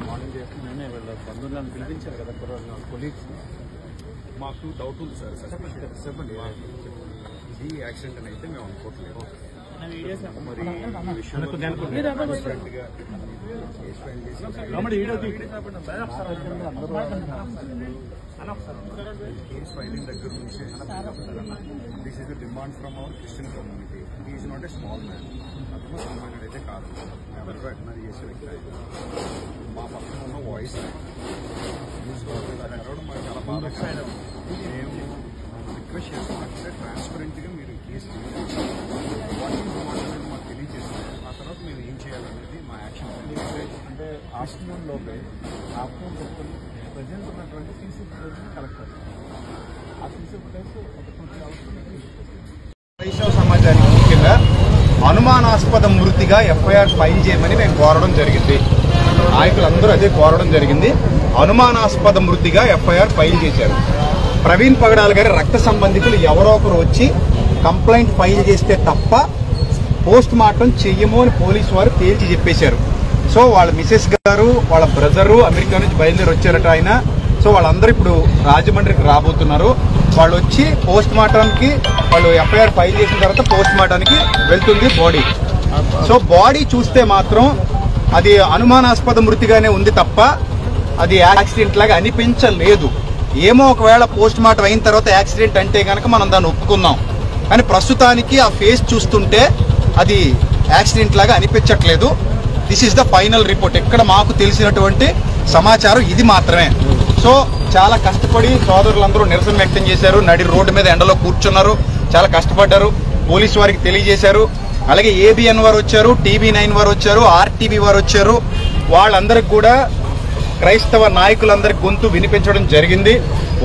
Morning చేసి నేనే వెళ్ళాను. బంధువులను పిలిపించారు కదా కొలీగ్స్. మాకు డౌట్ ఉంది సార్. చెప్పండి. ఇది యాక్సిడెంట్ అని అయితే మేము అనుకోవట్లేదు. మరి ఈ విషయంలో కేస్ ఫైలింగ్ దగ్గర నుంచి this is the demand from our Christian community. He is not a small man. అతను సామాన్యుడు అయితే కాదు. ఎవరు అడ్మైర్ చేసే వ్యక్తి అయితే మా పక్కన ఉన్న వాయిస్ అడగడం మాకు చాలా బాగా మేము రిక్వెస్ట్ చేస్తామంటే ట్రాన్స్పరెంట్గా మీరు కేసు మాకు తెలియజేస్తే ఆ తర్వాత మేము ఏం చేయాలనేది మా యాక్షన్. అంటే ఆఫ్టర్నూన్ లోపే ప్రజెంట్ ఉన్నటువంటి సీసీ ఫుటేజ్ కలెక్ట్. ఆ సీసీ ఫుటేజ్ ఒక 2-3 అవర్స్ క్రైస్తవ సమాజానికి ముఖ్యంగా అనుమానాస్పద మృతిగా ఎఫ్ఐఆర్ ఫైల్ చేయమని మేము కోరడం జరిగింది. నాయకులందరూ అదే కోరడం జరిగింది. అనుమానాస్పద మృతిగా ఎఫ్ఐఆర్ ఫైల్ చేశారు. ప్రవీణ్ పగడాల గారి రక్త సంబంధికులు ఎవరో ఒకరు వచ్చి కంప్లైంట్ ఫైల్ చేస్తే తప్ప పోస్ట్ మార్టం చెయ్యము అని పోలీసు వారు తేల్చి చెప్పేశారు. సో వాళ్ళ మిసెస్ గారు, వాళ్ళ బ్రదరు అమెరికా నుంచి బయలుదేరి వచ్చారట ఆయన. సో వాళ్ళందరూ ఇప్పుడు రాజమండ్రికి రాబోతున్నారు. వాళ్ళు వచ్చి పోస్ట్ మార్టానికి వాళ్ళు ఎఫ్ఐఆర్ ఫైల్ చేసిన తర్వాత పోస్ట్ మార్టానికి వెళ్తుంది బాడీ. సో బాడీ చూస్తే మాత్రం అది అనుమానాస్పద మృతిగానే ఉంది తప్ప అది యాక్సిడెంట్ లాగా అనిపించలేదు. ఏమో ఒకవేళ పోస్ట్ మార్టం అయిన తర్వాత యాక్సిడెంట్ అంటే కనుక మనం దాన్ని ఒప్పుకుందాం. కానీ ప్రస్తుతానికి ఆ ఫేస్ చూస్తుంటే అది యాక్సిడెంట్ లాగా అనిపించట్లేదు. This is the final report. ఇక్కడ మాకు తెలిసినటువంటి సమాచారం ఇది మాత్రమే. సో చాలా కష్టపడి సోదరులందరూ నిరసన వ్యక్తం చేశారు. నడి రోడ్డు మీద ఎండలో కూర్చున్నారు. చాలా కష్టపడ్డారు. పోలీసు వారికి తెలియజేశారు. అలాగే ఏబిఎన్ వారు వచ్చారు, TV9 వారు వచ్చారు, RTV వారు వచ్చారు. వాళ్ళందరికి కూడా క్రైస్తవ నాయకులందరికి గొంతు వినిపించడం జరిగింది.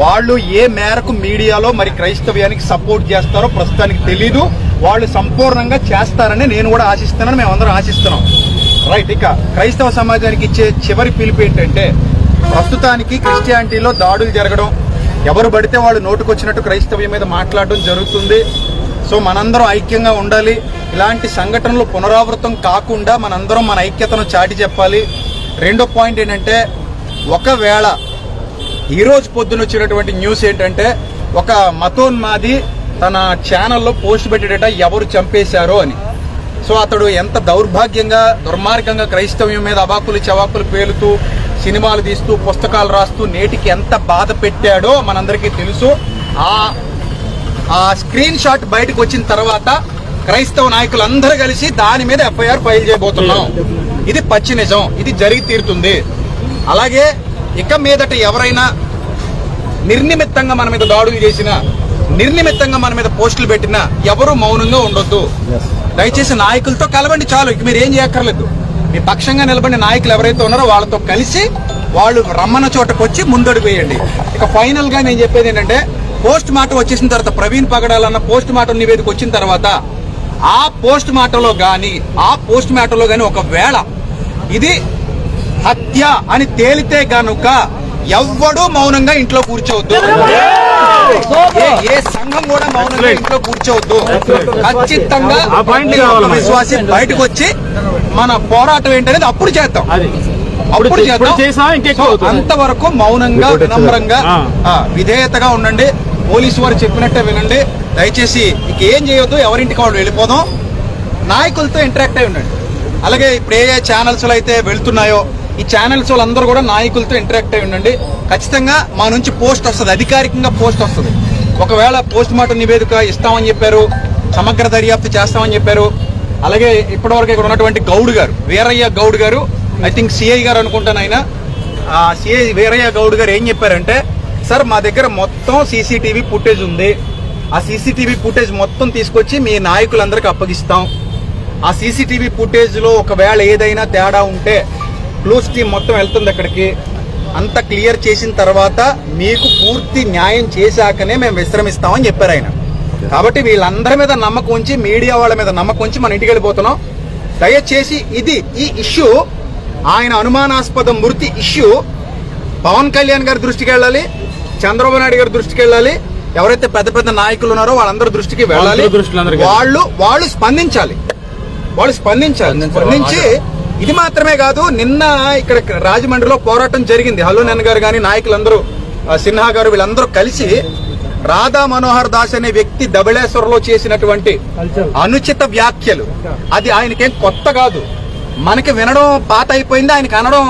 వాళ్ళు ఏ మేరకు మీడియాలో మరి క్రైస్తవ్యానికి సపోర్ట్ చేస్తారో ప్రస్తుతానికి తెలీదు. వాళ్ళు సంపూర్ణంగా చేస్తారని నేను కూడా ఆశిస్తున్నాను, మేమందరం ఆశిస్తున్నాం. రైట్. ఇక క్రైస్తవ సమాజానికి ఇచ్చే చివరి పిలుపు ఏంటంటే, ప్రస్తుతానికి క్రిస్టియానిటీలో దాడులు జరగడం, ఎవరు పడితే వాళ్ళు నోటుకొచ్చినట్టు క్రైస్తవ్యం మీద మాట్లాడడం జరుగుతుంది. సో మనందరం ఐక్యంగా ఉండాలి. ఇలాంటి సంఘటనలు పునరావృతం కాకుండా మనందరం మన ఐక్యతను చాటి చెప్పాలి. రెండో పాయింట్ ఏంటంటే, ఒకవేళ ఈరోజు పొద్దున వచ్చినటువంటి న్యూస్ ఏంటంటే, ఒక మతోన్మాది తన ఛానల్లో పోస్ట్ పెట్టేట ఎవరు చంపేశారో అని. సో అతడు ఎంత దౌర్భాగ్యంగా దుర్మార్గంగా క్రైస్తవ్యం మీద అవాకులు చవాకులు పేలుతూ సినిమాలు తీస్తూ పుస్తకాలు రాస్తూ నేటికి ఎంత బాధ పెట్టాడో మనందరికీ తెలుసు. ఆ స్క్రీన్ షాట్ బయటకు వచ్చిన తర్వాత క్రైస్తవ నాయకులందరూ కలిసి దాని మీద ఎఫ్ఐఆర్ ఫైల్ చేయబోతున్నాం. ఇది పచ్చి నిజం. ఇది జరిగి తీరుతుంది. అలాగే ఇక మీదట ఎవరైనా నిర్నిమిత్తంగా మన మీద దాడులు చేసినా, నిర్నిమిత్తంగా మన మీద పోస్టులు పెట్టినా ఎవరు మౌనంగా ఉండొద్దు. దయచేసి నాయకులతో కలవండి చాలు. ఇక మీరు ఏం చేయక్కర్లేదు. మీ పక్షంగా నిలబడిన నాయకులు ఎవరైతే ఉన్నారో వాళ్ళతో కలిసి వాళ్ళు రమ్మన్న చోటకు వచ్చి ముందడుగు వేయండి. ఇక ఫైనల్ గా నేను చెప్పేది ఏంటంటే, పోస్ట్ మార్టం వచ్చేసిన తర్వాత ప్రవీణ్ పగడాలన్న పోస్ట్ మార్టం నివేదిక వచ్చిన తర్వాత ఆ పోస్ట్ మార్టంలో గాని ఒకవేళ ఇది హత్య అని తేలితే గనుక ఎవ్వడూ మౌనంగా ఇంట్లో కూర్చోవద్దు. ఏ సంఘం కూడా మౌనంగా ఇంట్లో కూర్చోవద్దు. ఖచ్చితంగా విశ్వాసి బయటకు వచ్చి మన పోరాటం ఏంటనేది అప్పుడు చేద్దాం. అంతవరకు మౌనంగా, వినమ్రంగా, విధేయతగా ఉండండి. పోలీసు వారు చెప్పినట్టే వినండి. దయచేసి ఇక ఏం చేయొద్దు. ఎవరింటికి వాళ్ళు వెళ్ళిపోదాం. నాయకులతో ఇంటరాక్ట్ అయి ఉండండి. అలాగే ఇప్పుడు ఏ ఛానల్స్ లో అయితే వెళ్తున్నాయో ఈ ఛానల్స్ వాళ్ళందరూ కూడా నాయకులతో ఇంటరాక్ట్ అయి ఉండండి. ఖచ్చితంగా మా నుంచి పోస్ట్ వస్తుంది, అధికారికంగా పోస్ట్ వస్తుంది. ఒకవేళ పోస్ట్ మార్టం నివేదిక ఇస్తామని చెప్పారు, సమగ్ర దర్యాప్తు చేస్తామని చెప్పారు. అలాగే ఇప్పటివరకు ఇక్కడ ఉన్నటువంటి గౌడ్ గారు, వీరయ్య గౌడ్ గారు, ఐ థింక్ సిఐ గారు అనుకుంటాను ఆయన, సిఐ వీరయ్య గౌడ్ గారు ఏం చెప్పారంటే, సార్ మా దగ్గర మొత్తం సీసీటీవీ ఫుటేజ్ ఉంది. ఆ సీసీటీవీ ఫుటేజ్ మొత్తం తీసుకొచ్చి మీ నాయకులందరికీ అప్పగిస్తాం. ఆ సీసీటీవీ ఫుటేజ్ లో ఒకవేళ ఏదైనా తేడా ఉంటే క్లూస్ టీం మొత్తం వెళ్తుంది అక్కడికి. అంత క్లియర్ చేసిన తర్వాత మీకు పూర్తి న్యాయం చేశాకనే మేము విశ్రమిస్తామని చెప్పారు ఆయన. కాబట్టి వీళ్ళందరి మీద నమ్మకం ఉంచి, మీడియా వాళ్ళ మీద నమ్మకం ఉంచి మన ఇంటికి వెళ్ళిపోతున్నాం. దయచేసి ఈ ఇష్యూ, ఆయన అనుమానాస్పద మృతి ఇష్యూ పవన్ కళ్యాణ్ గారి దృష్టికి వెళ్ళాలి, చంద్రబాబు నాయుడు గారి దృష్టికి వెళ్ళాలి, ఎవరైతే పెద్ద పెద్ద నాయకులు ఉన్నారో వాళ్ళందరి దృష్టికి వెళ్ళాలి. వాళ్ళు స్పందించాలి. స్పందించి ఇది మాత్రమే కాదు, నిన్న ఇక్కడ రాజమండ్రిలో పోరాటం జరిగింది. హలో నెన్ గారు కానీ నాయకులందరూ, సిన్హా గారు, వీళ్ళందరూ కలిసి రాధా మనోహర్ దాస్ అనే వ్యక్తి ధవళేశ్వరంలో చేసినటువంటి అనుచిత వ్యాఖ్యలు, అది ఆయనకేం కొత్త కాదు. మనకి వినడం పాత అయిపోయింది, ఆయనకి అనడం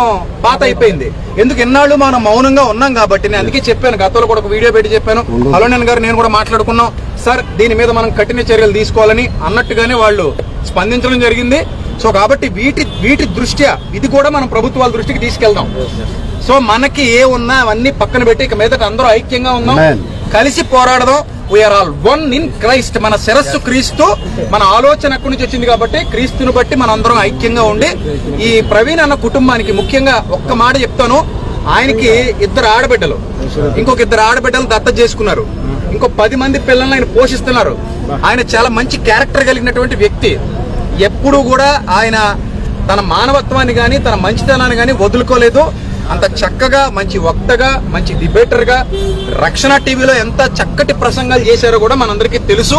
పాత అయిపోయింది. ఎందుకు ఇన్నాళ్ళు మనం మౌనంగా ఉన్నాం కాబట్టి. నేను అందుకే చెప్పాను, గతంలో కూడా ఒక వీడియో పెట్టి చెప్పాను. హలో నెన్ గారు నేను కూడా మాట్లాడుకున్నాం, సార్ దీని మీద మనం కఠిన చర్యలు తీసుకోవాలని అన్నట్టుగానే వాళ్ళు స్పందించడం జరిగింది. సో కాబట్టి వీటి దృష్ట్యా ఇది కూడా మనం ప్రభుత్వాల దృష్టికి తీసుకెళ్దాం. సో మనకి ఏ ఉన్నా అవన్నీ పక్కన పెట్టి ఇక మీదట అందరూ ఐక్యంగా ఉందాం, కలిసి పోరాడదాం. We are all one in Christ. మన శిరస్సు క్రీస్తు, మన ఆలోచన ఎక్కడి నుంచి వచ్చింది కాబట్టి క్రీస్తుని బట్టి మన అందరం ఐక్యంగా ఉండి ఈ ప్రవీణ్ అన్న కుటుంబానికి ముఖ్యంగా ఒక్క మాట చెప్తాను. ఆయనకి 2 ఆడబిడ్డలు, ఇంకొక 2 ఆడబిడ్డలు దత్తత చేసుకున్నారు. ఇంకో 10 మంది పిల్లల్ని ఆయన పోషిస్తున్నారు. ఆయన చాలా మంచి క్యారెక్టర్ కలిగినటువంటి వ్యక్తి. ఎప్పుడూ కూడా ఆయన తన మానవత్వాన్ని గాని తన మంచితనాన్ని గాని వదులుకోలేదు. అంత చక్కగా మంచి వక్తగా, మంచి డిబేటర్ గా, రక్షణ టీవీలో ఎంత చక్కటి ప్రసంగాలు చేశారో కూడా మనందరికీ తెలుసు.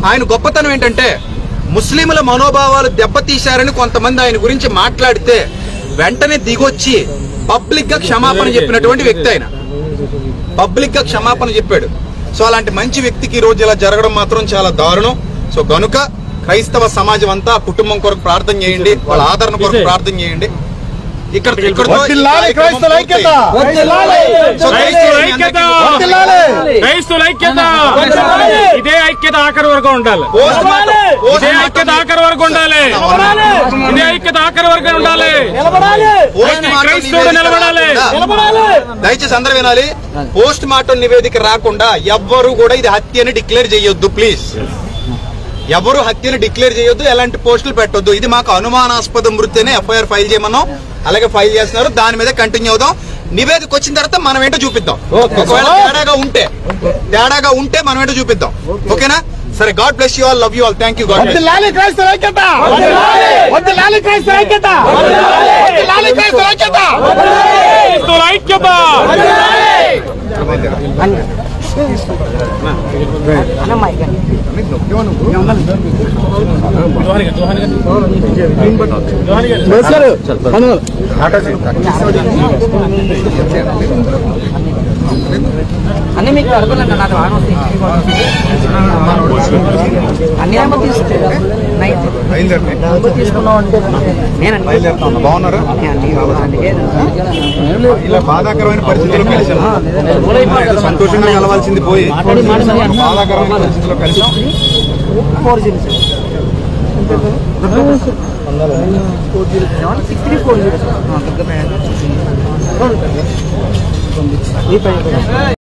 ఆయన గొప్పతనం ఏంటంటే ముస్లింల మనోభావాలు దెబ్బతీశారని కొంతమంది ఆయన గురించి మాట్లాడితే వెంటనే దిగొచ్చి పబ్లిక్ గా క్షమాపణ చెప్పినటువంటి వ్యక్తి. ఆయన పబ్లిక్ గా క్షమాపణ చెప్పాడు. సో అలాంటి మంచి వ్యక్తికి ఈ రోజు ఇలా జరగడం మాత్రం చాలా దారుణం. సో గనుక క్రైస్తవ సమాజం అంతా కుటుంబం కొరకు ప్రార్థన చేయండి, వాళ్ళ ఆదరణ కొరకు ప్రార్థన చేయండి. ఇదే ఐక్యత ఆఖరి వరకు ఉండాలి. ఇదే ఐక్యత ఆఖరి వరకు ఉండాలి. ఇదే ఐక్యత ఆఖరి వరకు ఉండాలి. క్రైస్తవుడు నిలబడాలి. దయచేసి అందరూ వినాలి. పోస్ట్ మార్టం నివేదిక రాకుండా ఎవ్వరూ కూడా ఇది హత్య అని డిక్లేర్ చేయొద్దు. ప్లీజ్ ఎవరు హత్యను డిక్లేర్ చేయొద్దు, ఎలాంటి పోస్టులు పెట్టొద్దు. ఇది మాకు అనుమానాస్పద మృతినే ఎఫ్ఐఆర్ ఫైల్ చేయమన్నాం, అలాగే ఫైల్ చేస్తున్నారు. దాని మీద కంటిన్యూ అవుదాం. నివేదిక వచ్చిన తర్వాత మనం ఏంటో చూపిద్దాం. ఒకవేళ తేడాగా ఉంటే మనం ఏంటో చూపిద్దాం. ఓకేనా? సరే, God bless you all, love you all, thank you. God అన్నీ మీకు అడగలండి. నాకు అన్ని బాగున్నారా? ఇలా బాధాకరమైన పరిస్థితుల్లో కలిసాం. సంతోషంగా కలవాల్సింది పోయి బాధాకరమైన పరిస్థితుల్లో కలిసాం. 40634